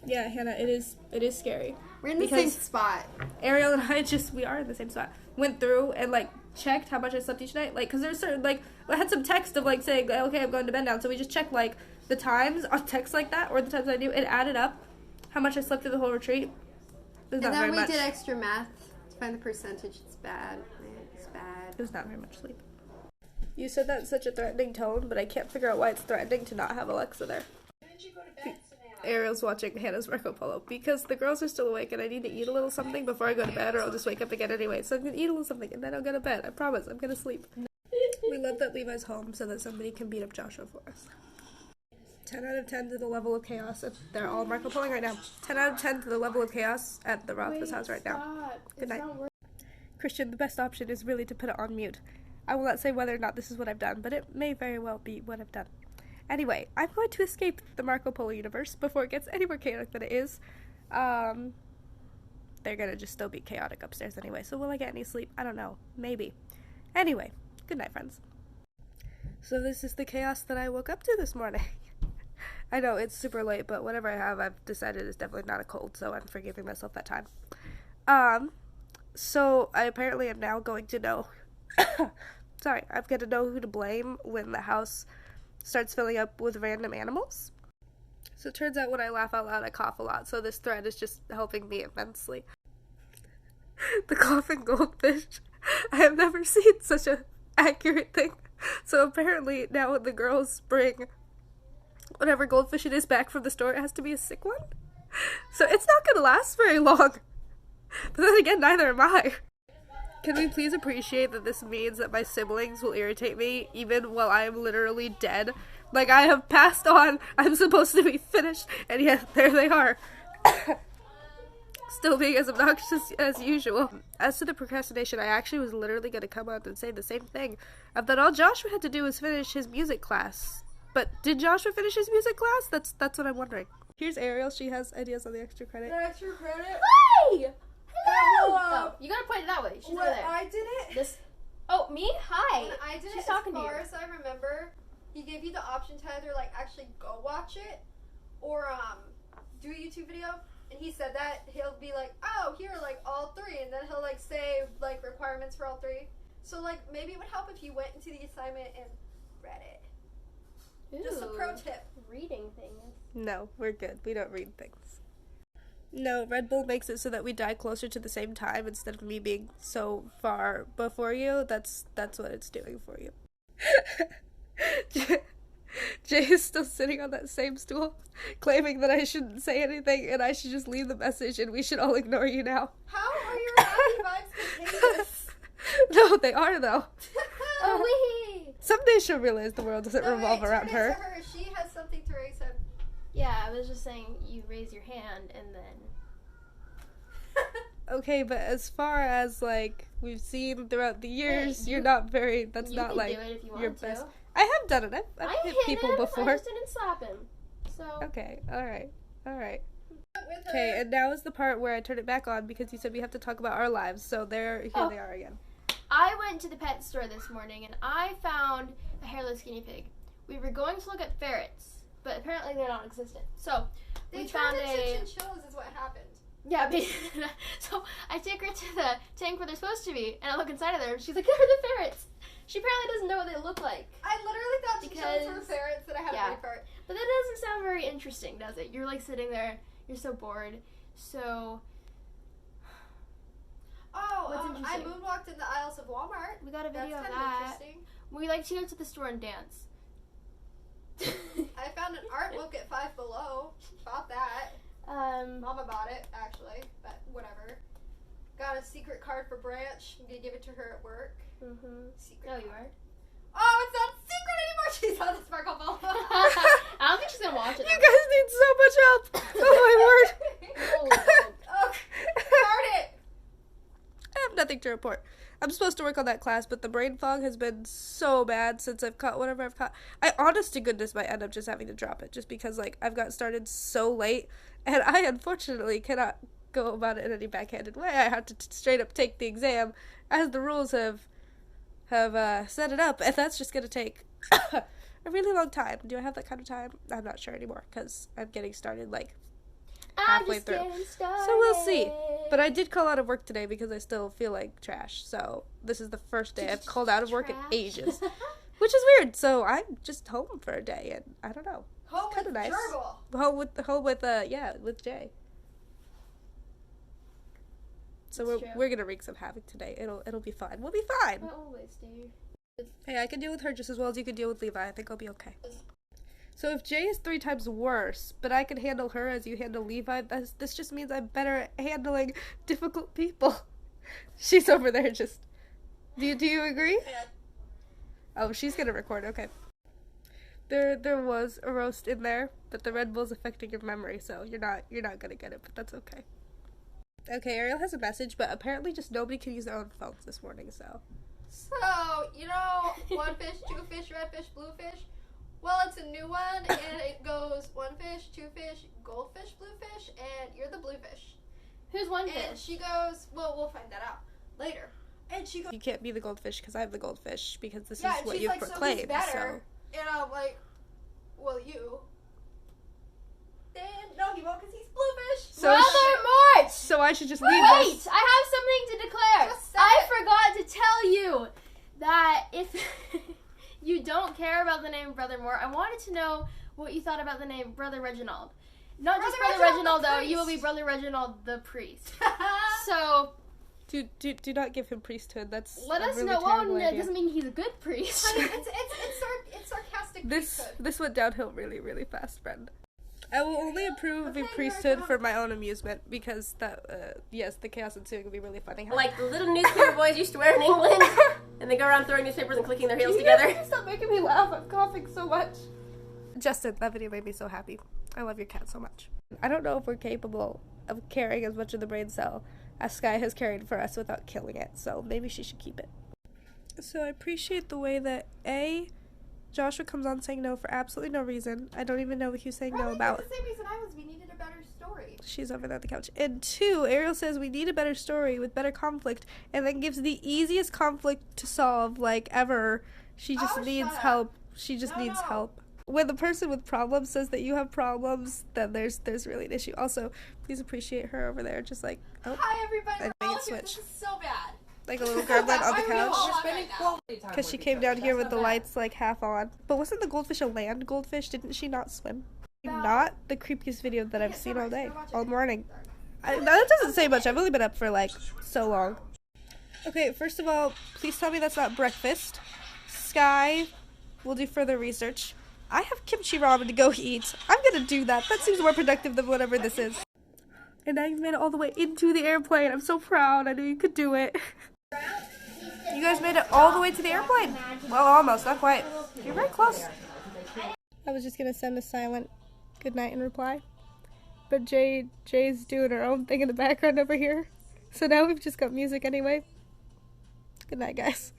Yeah, Hannah, it is scary. We're in the same spot. Ariel and I we are in the same spot. Went through and like checked how much I slept each night. Like, cause there's certain like I had some text of like saying okay I'm going to bed now. So we just checked like the times on text like that or the times I knew. It added up how much I slept through the whole retreat. And then we did extra math to find the percentage. It's bad. It's bad. It was not very much sleep. You said that in such a threatening tone, but I can't figure out why it's threatening to not have Alexa there. When did you go to bed, Savannah? Ariel's watching Hannah's Marco Polo because the girls are still awake and I need to eat a little something before I go to bed or I'll just wake up again anyway. So I'm going to eat a little something and then I'll go to bed. I promise. I'm going to sleep. We love that Levi's home so that somebody can beat up Joshua for us. 10 out of 10 to the level of chaos. They're all Marco Poloing right now. 10 out of 10 to the level of chaos at the Rothfuss house right now. Good night. Christian, the best option is really to put it on mute. I will not say whether or not this is what I've done, but it may very well be what I've done. Anyway, I'm going to escape the Marco Polo universe before it gets any more chaotic than it is. They're gonna just still be chaotic upstairs anyway, so will I get any sleep? I don't know. Maybe. Anyway, good night, friends. So this is the chaos that I woke up to this morning. I know, it's super late, but whatever I have, I've decided is definitely not a cold, so I'm forgiving myself that time. So I apparently am now going to know... Sorry, I'm going to know who to blame when the house starts filling up with random animals. So it turns out when I laugh out loud, I cough a lot, so this thread is just helping me immensely. The coughing goldfish. I have never seen such an accurate thing. So apparently now when the girls bring whatever goldfish it is back from the store, it has to be a sick one. So it's not going to last very long. But then again, neither am I. Can we please appreciate that this means that my siblings will irritate me even while I am literally dead? Like, I have passed on, I'm supposed to be finished, and yet there they are. Still being as obnoxious as usual. As to the procrastination, I actually was literally going to come out and say the same thing. Of that all Joshua had to do was finish his music class. But did Joshua finish his music class? That's what I'm wondering. Here's Ariel, she has ideas on the extra credit. The extra credit? Hi! Hello! Hello! Oh, you gotta point it that way. She's over What there. I did it? This. Oh, me? Hi! When I did She's it, talking as to you. far as I remember, he gave you the option to either, like, actually go watch it or, do a YouTube video. And he said that he'll be like, oh, here are, like, all three. And then he'll, like, say, like, requirements for all three. So, like, maybe it would help if you went into the assignment and read it. Just a pro tip. Reading things. No, we're good. We don't read things. No, Red Bull makes it so that we die closer to the same time instead of me being so far before you. That's what it's doing for you. Jay is still sitting on that same stool, claiming that I shouldn't say anything and I should just leave the message and we should all ignore you now. How are your happy vibes contagious? No, they are though. Oh, wee! Someday she'll realize the world doesn't revolve around turn it her. to her. She has something to raise him. Yeah, I was just saying you raise your hand and then. Okay, but as far as, like, we've seen throughout the years, Hey, you're not very, that's you not, can like, do it if you your want best. to. I have done it. I've I hit hit people him. before. I just didn't slap him. So. Okay, alright. With Okay, her. and now is the part where I turn it back on because you said we have to talk about our lives, so here Oh. they are again. I went to the pet store this morning and I found a hairless guinea pig. We were going to look at ferrets, but apparently they're non-existent. So They we turned found into a. chinchillas is what happened. Yeah, so I take her to the tank where they're supposed to be, and I look inside of there, and she's like, "They're the ferrets." She apparently doesn't know what they look like. I literally thought chinchillas were Because- ferrets that I had yeah. to wait for it. But that doesn't sound very interesting, does it? You're like sitting there, you're so bored. So Oh, What's I interesting? moonwalked in the aisles of Walmart. we got a That's video kind of of that. interesting. We like to go to the store and dance. I found an art book at Five Below. Bought that. Mama bought it, actually, but whatever. Got a secret card for Branch. I'm gonna give it to her at work. Secret Oh, you card. are? Oh, it's not secret anymore. She's on the Sparkle Ball. I don't think she's gonna watch it. You guys need so much help! Oh my word! Holy cow. Oh, darn it. I have nothing to report. I'm supposed to work on that class, but the brain fog has been so bad since I've caught whatever I've caught. I honest to goodness might end up just having to drop it, just because, like, I've got started so late, and I unfortunately cannot go about it in any backhanded way. I have to straight up take the exam, as the rules have set it up, and that's just gonna take a really long time. Do I have that kind of time? I'm not sure anymore, because I'm getting started, like, halfway through. So we'll see. But I did call out of work today because I still feel like trash. So this is the first day I've called out of work in ages. Which is weird. So I'm just home for a day and I don't know. Home It's kind of with nice. Gerbil. Home with Jay. So That's true. we're gonna wreak some havoc today. It'll be fine. We'll be fine. I always do. Hey, I can deal with her just as well as you can deal with Levi. I think I'll be okay. So if Jay is 3 times worse, but I can handle her as you handle Levi, this just means I'm better at handling difficult people. She's over there just... Do you agree? Oh, she's gonna record, okay. There was a roast in there, but the Red Bull's affecting your memory, so you're not gonna get it, but that's okay. Okay, Ariel has a message, but apparently just nobody can use their own phones this morning, so... So, you know, 1 fish, 2 fish, red fish, blue fish? Well, it's a new one, and it goes 1 fish, 2 fish, goldfish, blue fish, and you're the blue fish. Who's one And fish? she goes, well, we'll find that out later. And she goes, You can't be the goldfish because I'm the goldfish, because this yeah, is and what she's you've like, proclaimed, so who's better? And I'm like, well, you. Then, no, he won't because he's blue fish. So Brother Mort! So I should just leave Wait! this. I have something to declare. Just say I it. forgot to tell you that if you don't care about the name Brother Mort, I wanted to know what you thought about the name Brother Reginald. Not just Brother Brother Reginald Reginald, the though. You will priest. be Brother Reginald the priest. So Do not give him priesthood. That's let a us really know. Well, terrible that idea. doesn't mean he's a good priest. Honey, it's sarcastic This priesthood. this went downhill really, really fast, friend. I will only approve of a Okay, priesthood you're for my own amusement because that yes, the chaos ensuing will be really funny. Like the little newspaper boys used to wear in England, and they go around throwing newspapers and clicking their heels together. Stop making me laugh. I'm coughing so much. Justin, that video made me so happy. I love your cat so much. I don't know if we're capable of carrying as much of the brain cell as Sky has carried for us without killing it, so maybe she should keep it. So I appreciate the way that Joshua comes on saying no for absolutely no reason. I don't even know what he was saying no about. The same reason I was. We needed a better story. She's over there on the couch. And 2, Ariel says we need a better story with better conflict, and then gives the easiest conflict to solve, like, ever. She just Oh, needs shut up. help. She just No, needs no. help. When the person with problems says that you have problems, then there's really an issue. Also, please appreciate her over there, just like, oh, Hi, everybody. I We're think all it's here. switched. This is so bad. like a little gremlin on the Why are we all couch. spending quality time? Because she came down here with the lights, like, half on. But wasn't the goldfish a land goldfish? Didn't she not swim? Not the creepiest video that I've Yeah, seen all day, start watching all it. morning. That doesn't say much. I've only been up for, like, so long. Okay, first of all, please tell me that's not breakfast. Sky will do further research. I have kimchi ramen to go eat. I'm gonna do that. That seems more productive than whatever this is. And now you've made it all the way into the airplane. I'm so proud. I knew you could do it. You guys made it all the way to the airplane. Well, almost. Not quite. You're very close. I was just gonna send a silent good night in reply. But Jay's doing her own thing in the background over here. So now we've just got music anyway. Good night, guys.